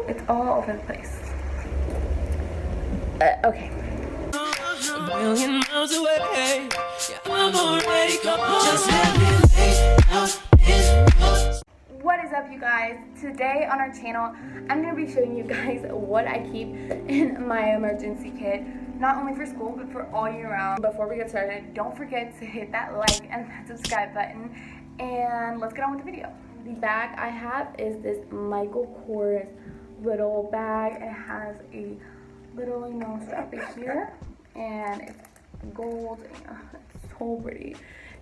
It's all over the place. Okay. A million miles away. Yeah, I'm already gone. Just let me lay out in your... What is up, you guys? Today on our channel, I'm going to be showing you guys what I keep in my emergency kit, not only for school, but for all year round. Before we get started, don't forget to hit that like and that subscribe button, and let's get on with the video. The bag I have is this Michael Kors little bag. It has a little, strap right here, and it's gold, and it's so pretty.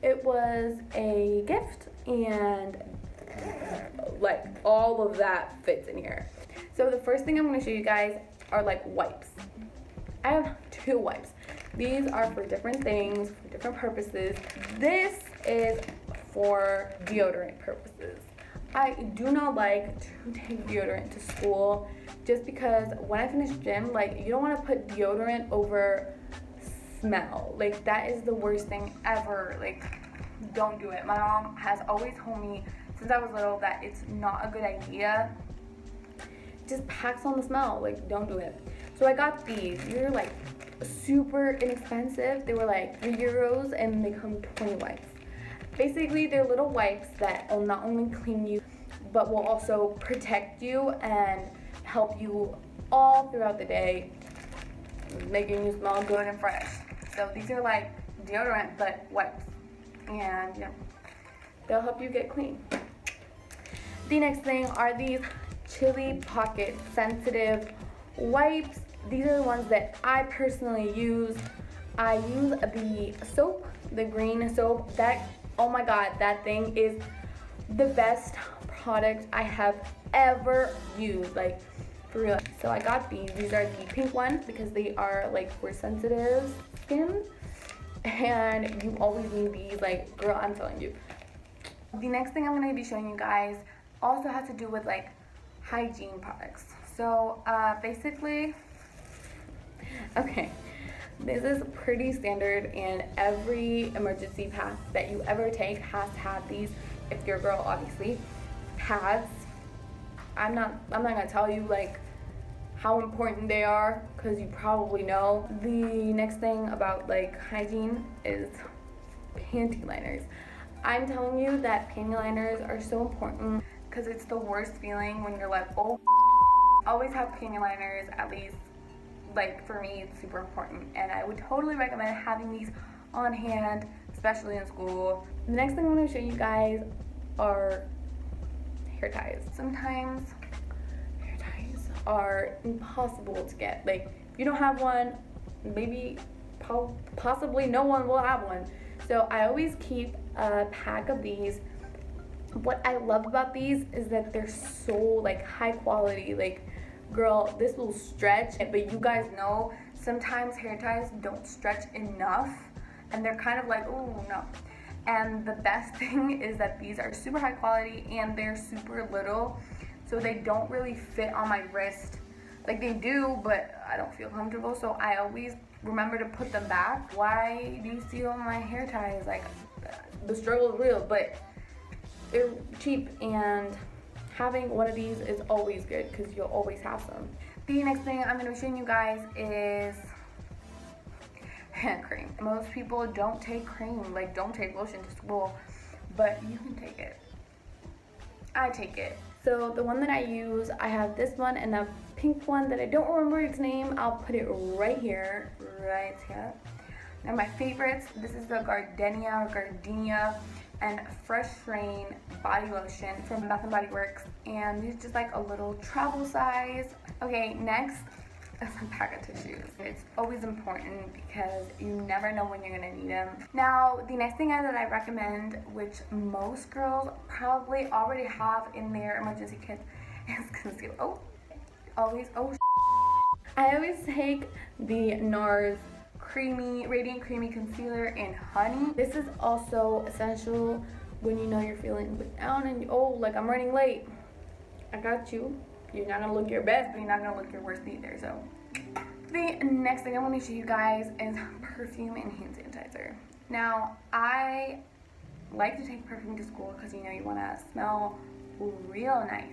It was a gift, and like all of that fits in here. So the first thing I'm going to show you guys are like wipes. I have 2 wipes. These are for different things, for different purposes. This is for deodorant purposes. I do not like to take deodorant to school just because when I finish gym, like, you don't want to put deodorant over smell. Like, that is the worst thing ever. Like, don't do it. My mom has always told me since I was little that it's not a good idea. It just packs on the smell. Like, don't do it. So I got these. These are like super inexpensive. They were like €3 and they come 20 wipes. Basically, they're little wipes that will not only clean you, but will also protect you and help you all throughout the day, making you smell good and fresh. So these are like deodorant, but wipes. And they'll help you get clean. The next thing are these Chili Pocket Sensitive wipes. These are the ones that I personally use. I use the soap, the green soap. Oh my god, that thing is the best product I have ever used, like, for real. So I got these. These are the pink ones because they are like for sensitive skin, and you always need these. Like, girl, I'm telling you. The next thing I'm going to be showing you guys also has to do with like hygiene products. So basically, okay, this is pretty standard, and every emergency pass that you ever take has to have these. If you're a girl, obviously. Pads. I'm not gonna tell you like how important they are because you probably know. The next thing about like hygiene is panty liners. I'm telling you that panty liners are so important because it's the worst feeling when you're like, oh, always have panty liners. At least, like, for me, it's super important, and I would totally recommend having these on hand, especially in school. The next thing I'm going to show you guys are hair ties. Sometimes hair ties are impossible to get. Like, if you don't have one, maybe possibly no one will have one. So I always keep a pack of these. What I love about these is that they're so like high quality. Like, girl, this will stretch, but you guys know sometimes hair ties don't stretch enough, and they're kind of like, oh no. And the best thing is that these are super high quality, and they're super little, so they don't really fit on my wrist. Like, they do, but I don't feel comfortable, so I always remember to put them back. Why do you see all my hair ties? Like, the struggle is real, but they're cheap, and having one of these is always good because you'll always have some. The next thing I'm going to be showing you guys is hand cream. Most people don't take cream, like, don't take lotion to school, but you can take it. I take it. So the one that I use, I have this one and the pink one that I don't remember its name. I'll put it right here, Now my favorites, this is the Gardenia and Fresh Rain body lotion from Bath & Body Works, and these just like a little travel size. Okay, next is a pack of tissues. It's always important because you never know when you're gonna need them. Now, the next thing that I recommend, which most girls probably already have in their emergency kit, is concealer. I always take the NARS Radiant Creamy Concealer in Honey. This is also essential when you know you're feeling down and like, I'm running late. I got you. You're not gonna look your best, but you're not gonna look your worst either. So the next thing I'm gonna show you guys is perfume and hand sanitizer. Now, I like to take perfume to school because you want to smell real nice.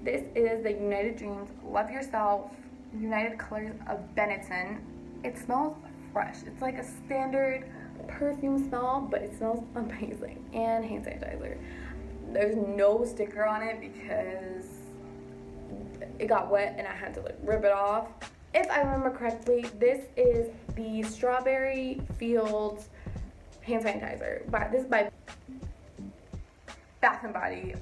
This is the United Dreams Love Yourself United Colors of Benetton. It smells fresh. It's like a standard perfume smell, but it smells amazing. And hand sanitizer. There's no sticker on it because it got wet and I had to like rip it off. If I remember correctly, this is the Strawberry Fields hand sanitizer. This is by Bath & Body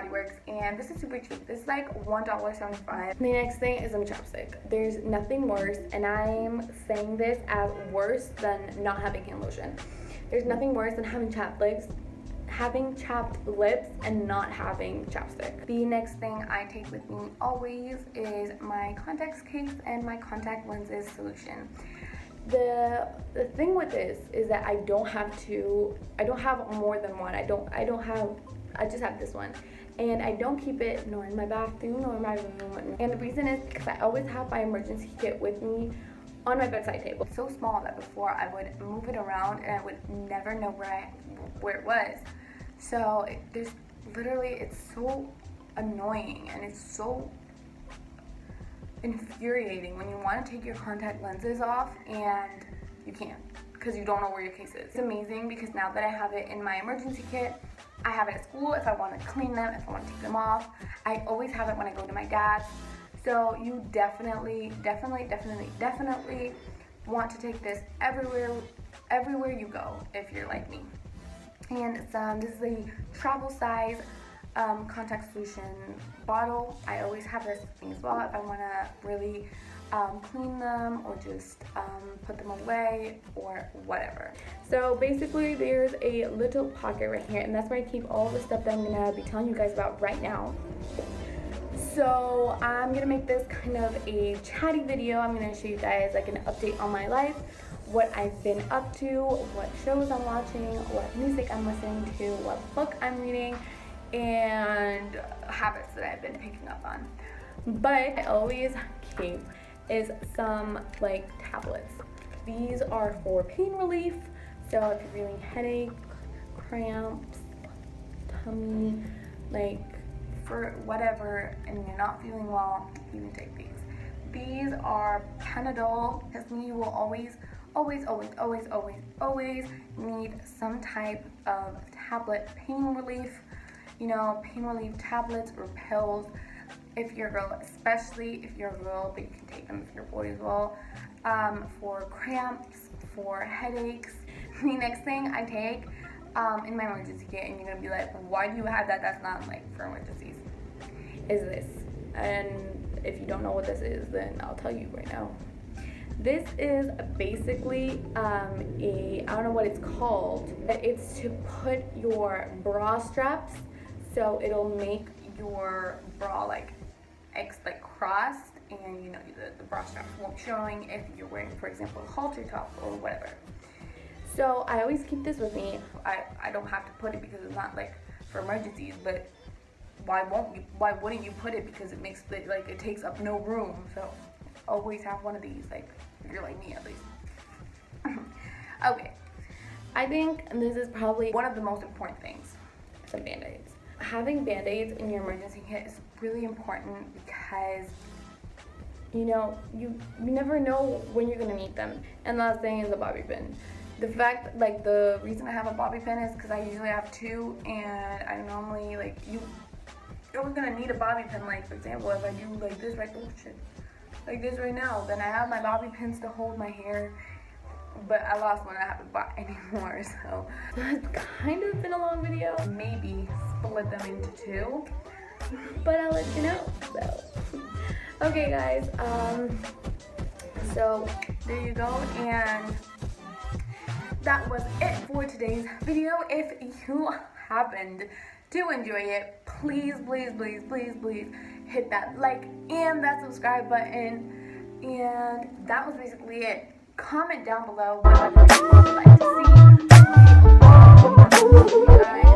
Works, and this is super cheap. This is like $1.75. The next thing is a chapstick. There's nothing worse, and I'm saying this as worse than not having hand lotion. There's nothing worse than having chapped lips and not having chapstick. The next thing I take with me always is my contacts case and my contact lenses solution. The thing with this is that I don't have more than one. I just have this one, and I don't keep it nor in my bathroom nor in my room. And the reason is because I always have my emergency kit with me on my bedside table. It's so small that before I would move it around and I would never know where it was. So it's so annoying and it's so infuriating when you want to take your contact lenses off and you can't because you don't know where your case is. It's amazing because now that I have it in my emergency kit, I have it at school if I want to clean them, if I want to take them off. I always have it when I go to my dad's. So you definitely want to take this everywhere you go if you're like me. And this is a travel size contact solution bottle. I always have this with me as well if I want to really clean them or just put them away or whatever. So basically there's a little pocket right here, and that's where I keep all the stuff that I'm gonna be telling you guys about right now. So I'm gonna make this kind of a chatty video. I'm gonna show you guys like an update on my life, what I've been up to, what shows I'm watching, what music I'm listening to, what book I'm reading, and habits that I've been picking up on. But I always keep is some like tablets. These are for pain relief. So if you're feeling headache, cramps, tummy, like for whatever, and you're not feeling well, you can take these. These are Panadol, because you will always need some type of tablet pain relief. You know, pain relief tablets or pills. If you're a girl, especially if you're a girl, but you can take them if you're a boy as well, for cramps, for headaches. The next thing I take in my emergency kit, and you're gonna be like, why do you have that? That's not like for emergencies. Is this? And if you don't know what this is, then I'll tell you right now. This is basically I don't know what it's called, but it's to put your bra straps, so it'll make your bra like crossed, and you know the bra straps won't be showing if you're wearing, for example, a halter top or whatever. So I always keep this with me. I don't have to put it because it's not like for emergencies, but why wouldn't you put it, because it makes it like it takes up no room. So always have one of these, like if you're like me at least. Okay, I think this is probably one of the most important things, some Band-Aids. Having Band-Aids in your emergency kit is really important because you know you never know when you're gonna need them. And last thing is a bobby pin. The reason I have a bobby pin is because I usually have two, and I normally you're always gonna need a bobby pin. Like for example, if I do like this like this right now, then I have my bobby pins to hold my hair. But I lost one, I haven't bought anymore, so it's kind of been a long video. Maybe split them into two, but I'll let you know. So, okay guys, so there you go, and that was it for today's video. If you happened to enjoy it, please hit that like and that subscribe button, and that was basically it. Comment down below what you would like to see.